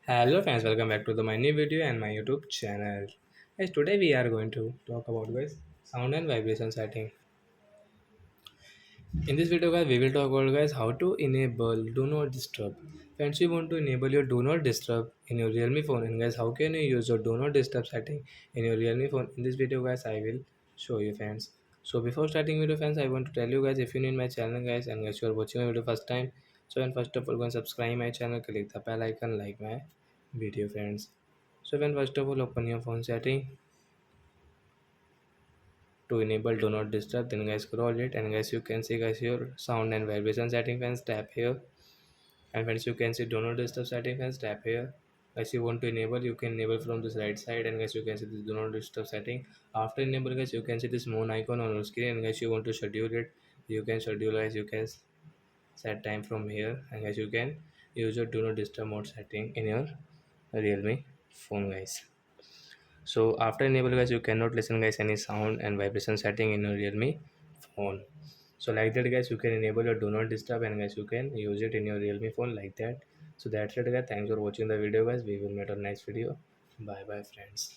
Hello friends, welcome back to my new video and my YouTube channel. Guys, today we are going to talk about sound and vibration setting. In this video guys, we will talk about how to enable do not disturb. Friends, you want to enable your do not disturb in your Realme phone, and guys, how can you use your do not disturb setting in your Realme phone? In this video guys, I will show you friends. So before starting video friends, I want to tell you guys, if you need my channel guys, and guys you are watching my video first time, so and first of all go and subscribe my channel, click the bell icon, like my video friends. So when first of all open your phone setting to enable do not disturb, then guys scroll it, and guys you can see guys your sound and vibration setting. Friends, tap here, and friends you can see do not disturb setting. Friends, tap here. Guys, you want to enable, you can enable from this right side, and guys you can see this do not disturb setting. After enable guys, you can see this moon icon on your screen, and guys you want to schedule it, you can schedule guys, you can set time from here, and guys you can use your do not disturb mode setting in your Realme phone guys. So after enable guys, you cannot listen guys any sound and vibration setting in your Realme phone. So like that guys, you can enable your do not disturb, and guys you can use it in your Realme phone like that. So that's it guys, thanks for watching the video guys, we will meet on next video. Bye bye friends.